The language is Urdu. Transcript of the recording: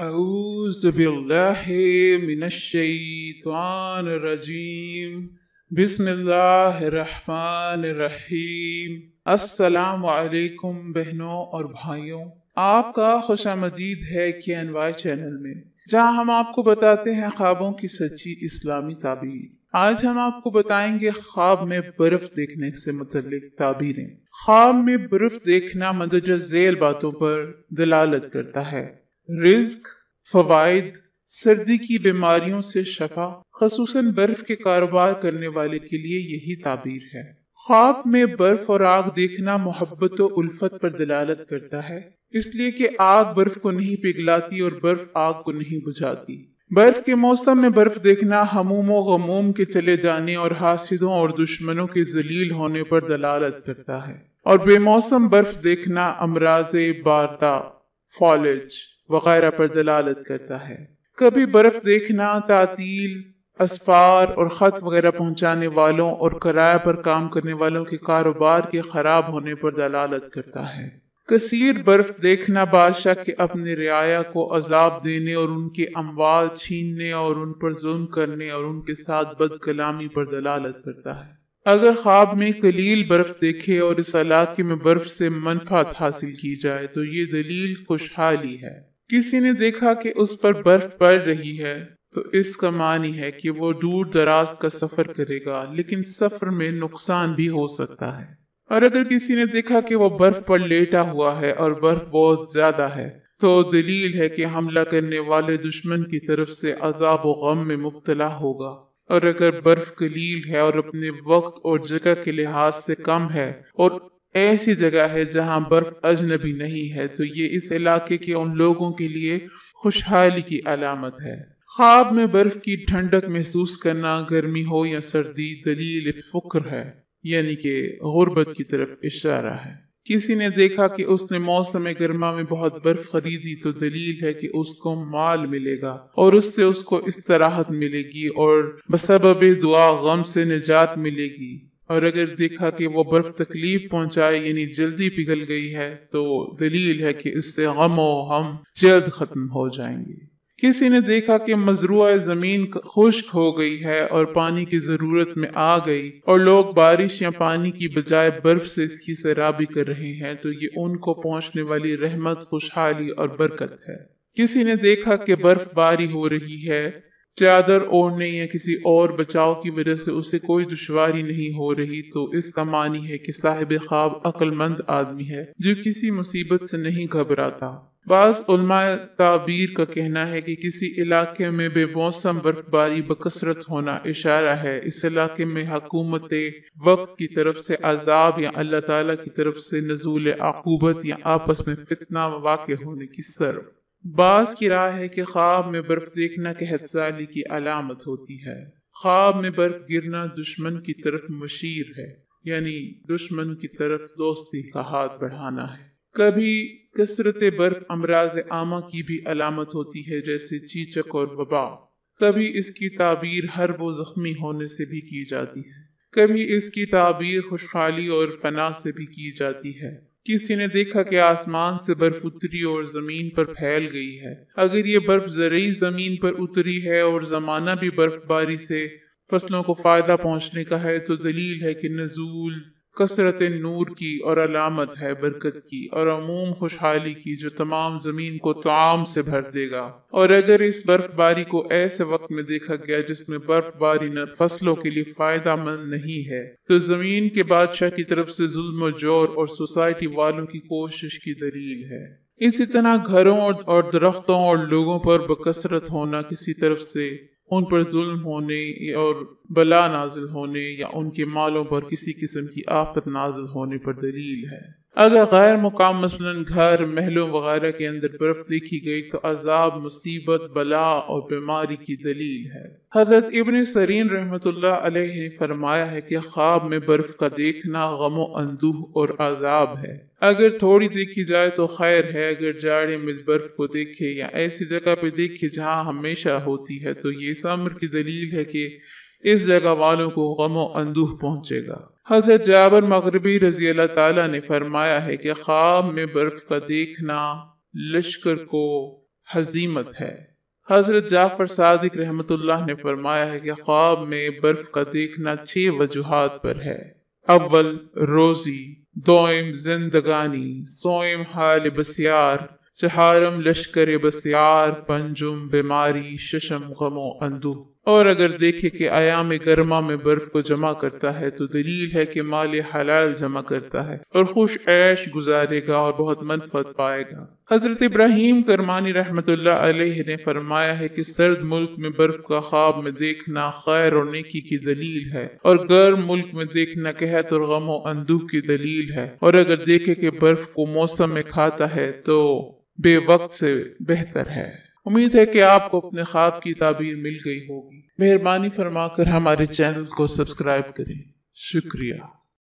اعوذ باللہ من الشیطان الرجیم بسم اللہ الرحمن الرحیم۔ السلام علیکم بہنوں اور بھائیوں، آپ کا خوش آمدید ہے KNY چینل میں، جہاں ہم آپ کو بتاتے ہیں خوابوں کی سچی اسلامی تعبیر۔ آج ہم آپ کو بتائیں گے خواب میں برف دیکھنے سے متعلق تعبیریں۔ خواب میں برف دیکھنا مندرجہ ذیل باتوں پر دلالت کرتا ہے: رزق، فوائد، سردی کی بیماریوں سے شفا۔ خصوصاً برف کے کاروبار کرنے والے کے لیے یہی تعبیر ہے۔ خواب میں برف اور آگ دیکھنا محبت و الفت پر دلالت کرتا ہے، اس لیے کہ آگ برف کو نہیں پگھلاتی اور برف آگ کو نہیں بجھاتی۔ برف کے موسم میں برف دیکھنا ہموم و غموم کے چلے جانے اور حاسدوں اور دشمنوں کے ذلیل ہونے پر دلالت کرتا ہے، اور بے موسم برف دیکھنا امراض باردہ، فالج وغیرہ پر دلالت کرتا ہے۔ کبھی برف دیکھنا تعطیل، اسفار اور خط وغیرہ پہنچانے والوں اور کرایہ پر کام کرنے والوں کے کاروبار کے خراب ہونے پر دلالت کرتا ہے۔ کثیر برف دیکھنا بادشاہ کے اپنے رعایا کو عذاب دینے اور ان کے اموال چھیننے اور ان پر ظلم کرنے اور ان کے ساتھ بد کلامی پر دلالت کرتا ہے۔ اگر خواب میں قلیل برف دیکھے اور اس علاقے میں برف سے منفعت حاصل کی جائے تو یہ دلیل خوشحالی ہے۔ کسی نے دیکھا کہ اس پر برف پڑ رہی ہے تو اس کا معنی ہے کہ وہ دور دراز کا سفر کرے گا، لیکن سفر میں نقصان بھی ہو سکتا ہے۔ اور اگر کسی نے دیکھا کہ وہ برف پر لیٹا ہوا ہے اور برف بہت زیادہ ہے تو دلیل ہے کہ حملہ کرنے والے دشمن کی طرف سے عذاب و غم میں مبتلا ہوگا۔ اور اگر برف قلیل ہے اور اپنے وقت اور جگہ کے لحاظ سے کم ہے اور ایسی جگہ ہے جہاں برف اجنبی نہیں ہے تو یہ اس علاقے کے ان لوگوں کے لیے خوشحالی کی علامت ہے۔ خواب میں برف کی ٹھنڈک محسوس کرنا، گرمی ہو یا سردی، دلیل فقر ہے، یعنی کہ غربت کی طرف اشارہ ہے۔ کسی نے دیکھا کہ اس نے موسم گرما میں بہت برف خریدی تو دلیل ہے کہ اس کو مال ملے گا اور اس سے اس کو استراحت ملے گی اور بسبب دعا غم سے نجات ملے گی۔ اور اگر دیکھا کہ وہ برف تکلیف پہنچائے یعنی جلدی پگھل گئی ہے تو دلیل ہے کہ اس سے غم و ہم جلد ختم ہو جائیں گے۔ کسی نے دیکھا کہ مزروعہ زمین خشک ہو گئی ہے اور پانی کی ضرورت میں آ گئی اور لوگ بارش یا پانی کی بجائے برف سے اس کی سیرابی کر رہے ہیں تو یہ ان کو پہنچنے والی رحمت، خوشحالی اور برکت ہے۔ کسی نے دیکھا کہ برف باری ہو رہی ہے، چادر اوڑھنے یا کسی اور بچاؤ کی وجہ سے اسے کوئی دشواری نہیں ہو رہی تو اس کا معنی ہے کہ صاحب خواب عقل مند آدمی ہے جو کسی مصیبت سے نہیں گھبراتا۔ بعض علماء تعبیر کا کہنا ہے کہ کسی علاقے میں بے موسم برف باری بکثرت ہونا اشارہ ہے اس علاقے میں حکومت وقت کی طرف سے عذاب یا اللہ تعالیٰ کی طرف سے نزول عقوبت یا آپس میں فتنہ واقع ہونے کی سرب۔ بعض کی رائے ہے کہ خواب میں برف دیکھنا قحط سالی کی علامت ہوتی ہے۔ خواب میں برف گرنا دشمن کی طرف مشیر ہے، یعنی دشمن کی طرف دوستی کا ہاتھ بڑھانا ہے۔ کبھی کثرت برف امراض عامہ کی بھی علامت ہوتی ہے، جیسے چیچک اور وبا۔ کبھی اس کی تعبیر حرب و زخمی ہونے سے بھی کی جاتی ہے۔ کبھی اس کی تعبیر خوشحالی اور پناہ سے بھی کی جاتی ہے۔ کسی نے دیکھا کہ آسمان سے برف اتری اور زمین پر پھیل گئی ہے۔ اگر یہ برف زرعی زمین پر اتری ہے اور زمانہ بھی برف باری سے فصلوں کو فائدہ پہنچنے کا ہے تو دلیل ہے کہ نزول کثرت نور کی اور علامت ہے برکت کی اور عموم خوشحالی کی جو تمام زمین کو طعام سے بھر دے گا۔ اور اگر اس برف باری کو ایسے وقت میں دیکھا گیا جس میں برف باری نہ فصلوں کے لیے فائدہ مند نہیں ہے تو زمین کے بادشاہ کی طرف سے ظلم و جور اور سوسائٹی والوں کی کوشش کی دلیل ہے۔ اسی طرح گھروں اور درختوں اور لوگوں پر بکثرت ہونا کسی طرف سے ان پر ظلم ہونے اور بلا نازل ہونے یا ان کے مالوں پر کسی قسم کی آفت نازل ہونے پر دلیل ہے۔ اگر غیر مقام مثلاً گھر، محلوں وغیرہ کے اندر برف دیکھی گئی تو عذاب، مصیبت، بلا اور بیماری کی دلیل ہے۔ حضرت ابن سیرین رحمۃ اللہ علیہ نے فرمایا ہے کہ خواب میں برف کا دیکھنا غم و اندوہ اور عذاب ہے۔ اگر تھوڑی دیکھی جائے تو خیر ہے، اگر جاڑے میں برف کو دیکھے یا ایسی جگہ پہ دیکھے جہاں ہمیشہ ہوتی ہے تو یہ اس امر کی دلیل ہے کہ اس جگہ والوں کو غم و اندوہ پہنچے گا۔ حضرت جابر مغربی رضی اللہ تعالیٰ نے فرمایا ہے کہ خواب میں برف کا دیکھنا لشکر کو ہزیمت ہے۔ حضرت جعفر صادق رحمۃ اللہ نے فرمایا ہے کہ خواب میں برف کا دیکھنا 6 وجوہات پر ہے۔ اول روزی، دوم زندگانی، سوم حال بسیار، چہارم لشکر بسیار، پنجم بیماری، ششم غم و اندوہ۔ اور اگر دیکھے کہ ایام گرما میں برف کو جمع کرتا ہے تو دلیل ہے کہ مال حلال جمع کرتا ہے اور خوش عیش گزارے گا اور بہت منفعت پائے گا۔ حضرت ابراہیم کرمانی رحمت اللہ علیہ نے فرمایا ہے کہ سرد ملک میں برف کا خواب میں دیکھنا خیر اور نیکی کی دلیل ہے، اور گرم ملک میں دیکھنا قحط اور غم و اندوہ کی دلیل ہے، اور اگر دیکھے کہ برف کو موسم میں کھاتا ہے تو بے وقت سے بہتر ہے۔ امید ہے کہ آپ کو اپنے خواب کی تعبیر مل گئی ہوگی۔ مہربانی فرما کر ہمارے چینل کو سبسکرائب کریں۔ شکریہ۔